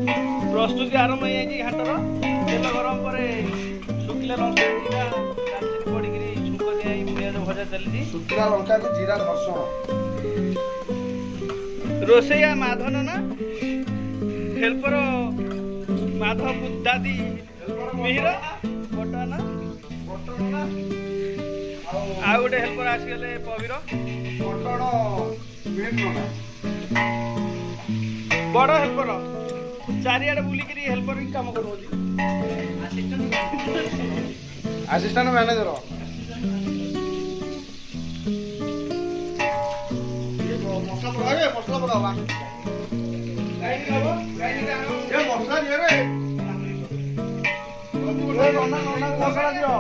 प्रस्तुति आरंभ हो जाए घाटर तेल गरम पर शुखिला लंका जीरा दालचीनी पड़ी छुंक दिया पियाज भजा चली शुखिला लंका को जीरा घर्षण रोसैया माधव ना हेल्पर माधव दादी मिहिर बटना आ गोटे हेल्पर आसीगले पविर बड़ हेल्पर चारिआडे बुलिकी हेल्पर काम कर असिस्टेंट मैनेजर मसला पड़ा मसला दियो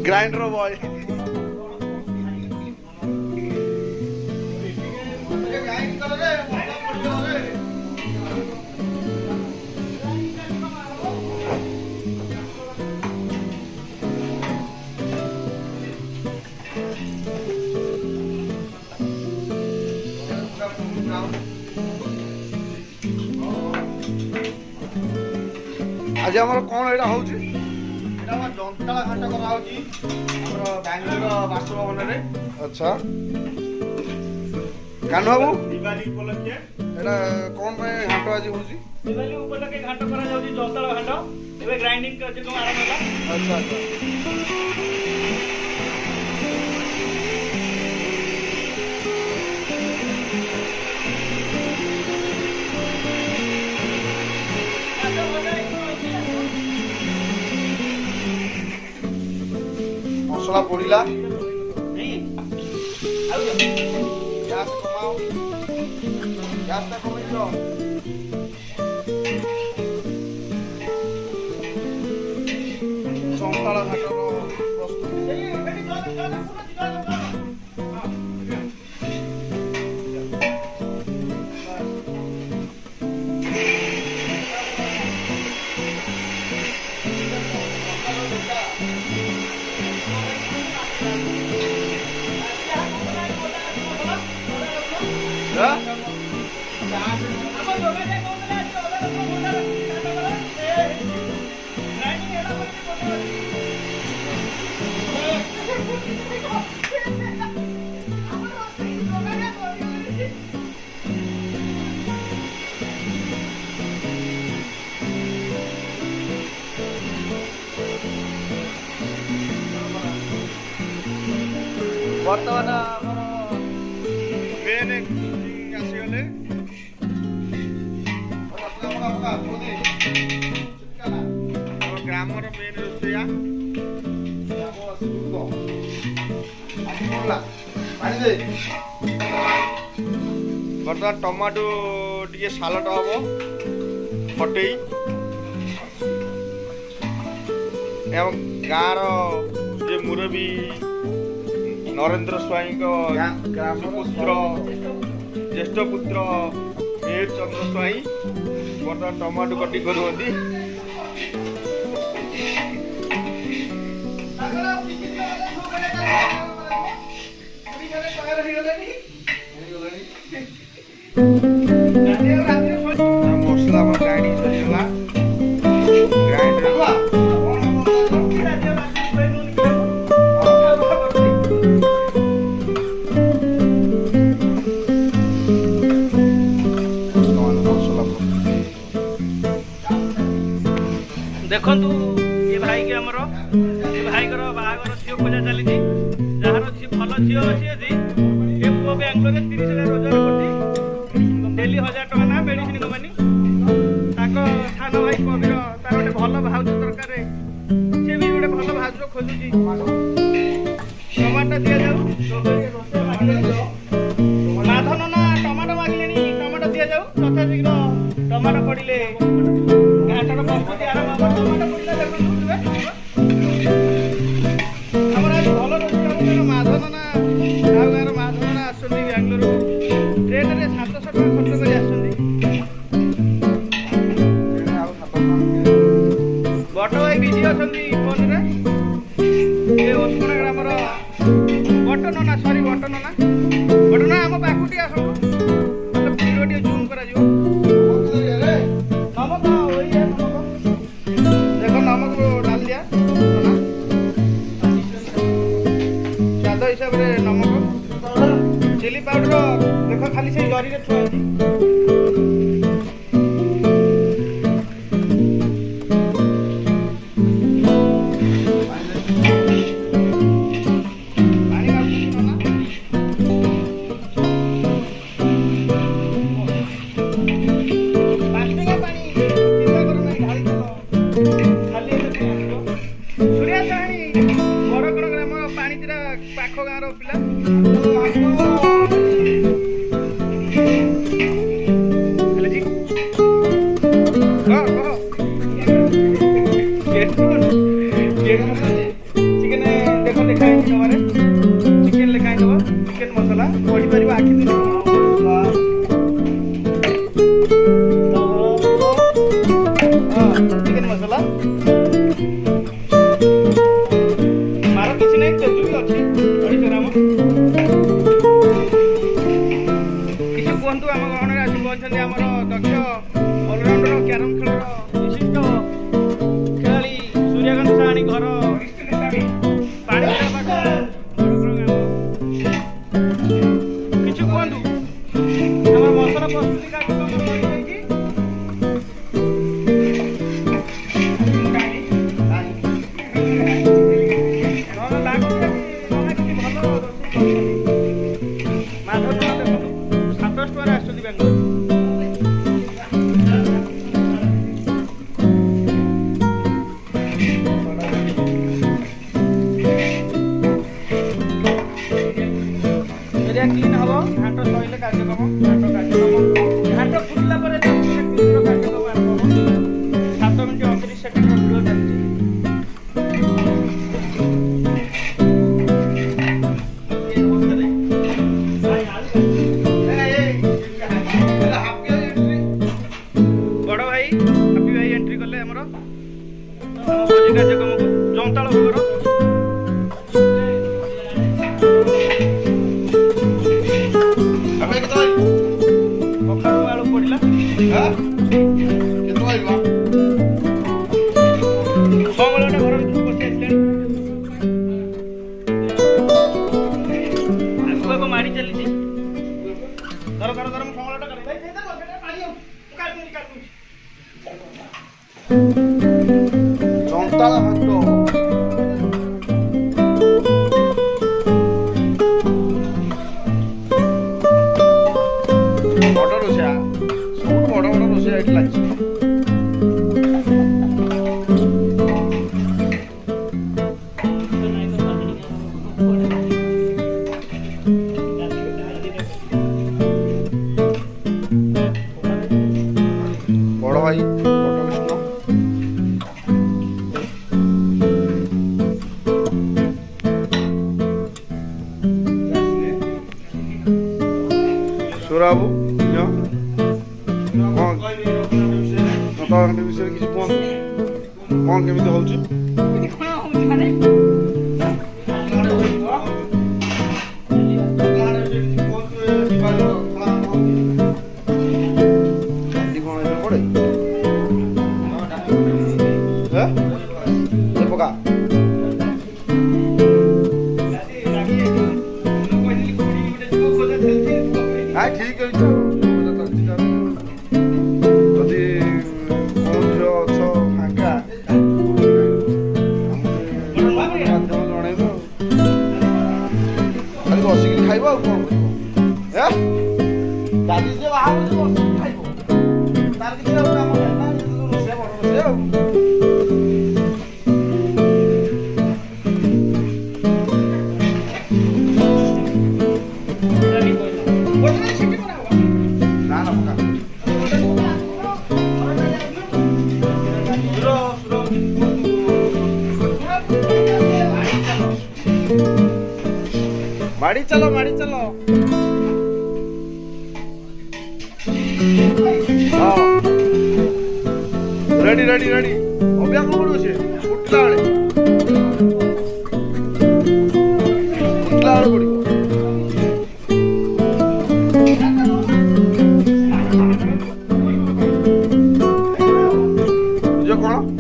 ग्राइंडर बॉय आज आम कौन यहाँ हूँ दंताला घाट कराऊँगी बांग्लोर बासभवन में। अच्छा कान्हू बाबू दिवाली उपलक्षे एटा कौन घाट आज हूँ दिवाली उपलक्षे घाट करा जाउची दंताला घाट एबे ग्राइंडिंग कार्यक्रम आरंभ होला। अच्छा अच्छा मसला पड़िला गैस कमाओ गैस कमाई लो दंताला घाटर प्रस्तुति बर्तमान मेन आसीगले ग्रामर मेन रोसैया बर्तमान टमाटो टे सालट हम फटे गाँव जे मुरबी नरेंद्र स्वाई पुत्र ज्येष्ठ पुत्र मेयर चंद्र स्वाई बर्तमान टमाटो कटिंग करुँगी मसला ग्राइंडिंग सरीगला ग्राइंडर देखु ये भाई के आमर ये भाई बाहागर झील खोजा चली जार भल झील अच्छी अच्छी ये पुओ बैंगलोर 30,000 रोजगार कर डेली 1,000 टका ना मेडिसिन कमानी सान भाई कविर तार गोटे भल भाउज दरकार सी भी गोटे भल भाउज खोजुची टमाटो दि जाऊ माधन ना टमाटो मागिले टमाटो दि जाऊ तथा शीघ्र टमाटो पड़े घाटर प्रस्तुति आरंभ टमाटो पड़े देखो आम आज भल रोजगार माधन ନନା ଆଉ ଗାଁର ମାଧବ ନନା ଆସୁଛନ୍ତି ବାଙ୍ଗଲୋର ଟ୍ରେନରେ 700 ଟଙ୍କା ଖର୍ଚ୍ଚ କରି ଆସୁଛନ୍ତି। ବଟ ଭାଇ ବିଜି ଅଛନ୍ତି ଫୋନରେ। ଏ ଓସ୍କଣା ଗ୍ରାମର ବଟ ନନା ଆମ ପାଖକୁ ଟିକେ ଆସନ୍ତୁ। ମତେ ଭିଡ଼ିଓ ଟିକେ ଜୁମ୍ କରାଯିବ। ନମକ ଦେଖ ନମକ ଡାଲ ଦିଆ ନନା ସ୍ୱାଦ ହିସାବରେ ନମକ ଚିଲି ପାଉଡର ଦେଖ ଖାଲି ସେଇ ଜରିରେ ଥୁଆ ହେଇଛି। ପାଖ ଗାଁର ପିଲା ଚିକେନ ଦେଖ ଲେଖା ହେଇଛି ତମରେ ଚିକେନ ଲେଖା ହେଇଥିବ ଚିକେନ ମସଲା ପଢିପାରିବ ଆଖି ଦିନ ଚିକେନ ମସଲା ମାର କିଛି ନାହିଁ ତେଜୁ ବି ଅଛି 250 ଗ୍ରାମ। କିଛି କୁହନ୍ତୁ ଆମ ଗହଣରେ ଆସି ପହଞ୍ଚନ୍ତି ଆମର ଦକ୍ଷ ଅଲରାଉଣ୍ଡର କ୍ୟାରମ ଖେଳର ବିଶିଷ୍ଟ ଖେଳାଳି ସୂର୍ଯ୍ୟକାନ୍ତ ସାହାଣୀ ଘର ପାଣି ପାଖ କିଛି କୁହନ୍ତୁ ଆମର ମସଲା ପ୍ରସ୍ତୁତି କାର୍ଯ୍ୟକ୍ରମ ରହିଯାଇଛି। କ୍ଲିନ୍ ହବ ଘାଟ ସରିଲେ କାର୍ଯ୍ୟକ୍ରମ ଘାଟ ଫୁଟିଲା ପରେ କାର୍ଯ୍ୟକ୍ରମ ଆରମ୍ଭ ହବ। 7 ମିନିଟ୍ 29 ସେକେଣ୍ଡର ଭିଡ଼ିଓ ଚାଲିଛି। ବଡ଼ ଭାଇ ହାପି ଭାଇ ଏଣ୍ଟ୍ରି କଲେ ଆମର ଭୋଜି କାର୍ଯ୍ୟକ୍ରମକୁ ଜନ୍ତାଳ ଭୋଗର କଖାରୁ ଆଳୁ ପଡ଼ିଲା ସମଳଟା ଘର ଭିତରକୁ ପଶି ଆସିଲାଣି। ଆଗକୁ ଆଗ ମାଡ଼ି ଚାଲିଛି। ଧର ସମଳଟା କାଢ଼ି ଜନ୍ତାଳ ଘାଟ ବଡ଼ ରୋଷେଇଆ ସବୁଠୁ ବଡ଼ ରୋଷେଇଆ ଏଠି ଲାଗିଛି। ବଡ଼ ଭାଇ ବଡ଼ କୃଷ୍ଣ ସୁରାବୁ ବିଷୟରେ କିଛି କୁହନ୍ତୁ କ'ଣ କେମିତି ହଉଛି? ପକା ଠିକ ଅଛି। ଯଦି କୌଣସି ଅଛ ଫାଙ୍କା ମାଧ୍ୟମ ଜଣେଇବ ଖାଲି ବସିକି ଖାଇବ ଆଉ କ'ଣ କରିବ? କାଲି ଯିଏ ବାହାରୁଛି ବସିକି ଖାଇବ ତାର କିଛି କାମ ନାହିଁ ନା ରୋଷେଇଆ ବଡ଼ ରୋଷେଇଆ ଆଉ। माड़ी चलो माड़ी चलो हाँ रेडी रेडी रेडी अभी कौन पड़ो से उठला बेले पड़ो जो कौन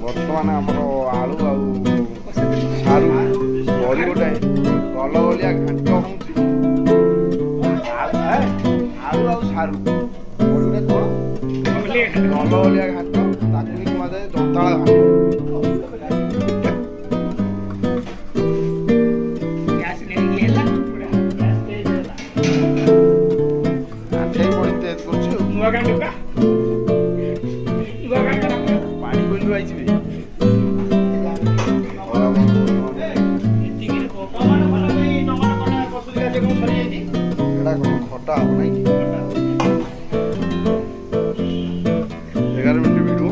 बर्तमान आमर आलू सारू बड़ी गोटे गल गलिया घाट हूँ आलू सारू बड़ी गोटे कौन गल गलिया घाट ताकि कुमार दंताला घाट पानी बोल आई खटा हम ना 11 मिनट वीडियो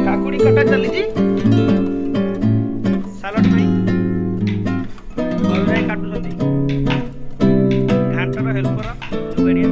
काकुड़ी कटा चली सालड नहीं अलराई काटुछंती घांटर हेल्प करा जुगाड़िया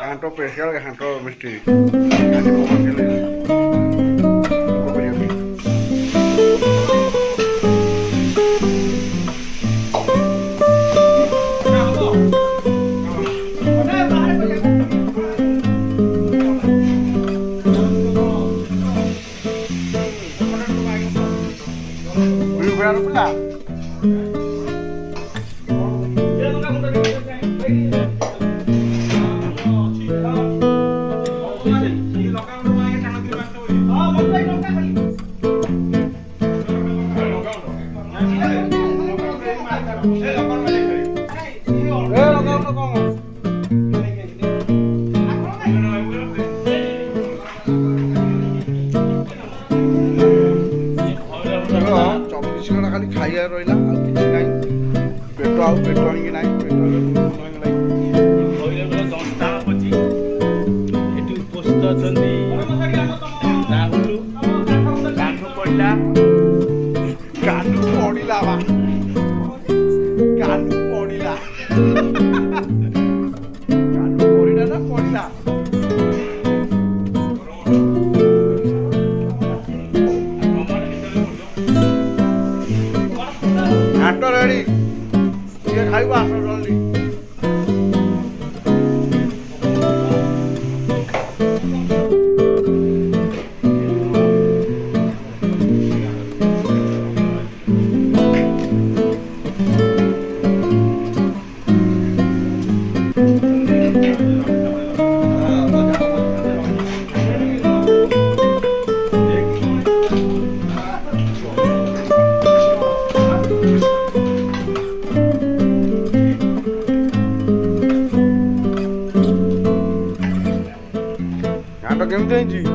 घाटो स्पेशल घाटो मिस्ट्री खाइया रहा पेट आउ पेट आनिक ना पेट उपस्थित अच्छा राहुल कानू पड़ा कानू पड़ा कानू पड़ा कानू पड़ा ना पड़ा घाट रेडी ये खाइबा आस जल्दी घाट केमती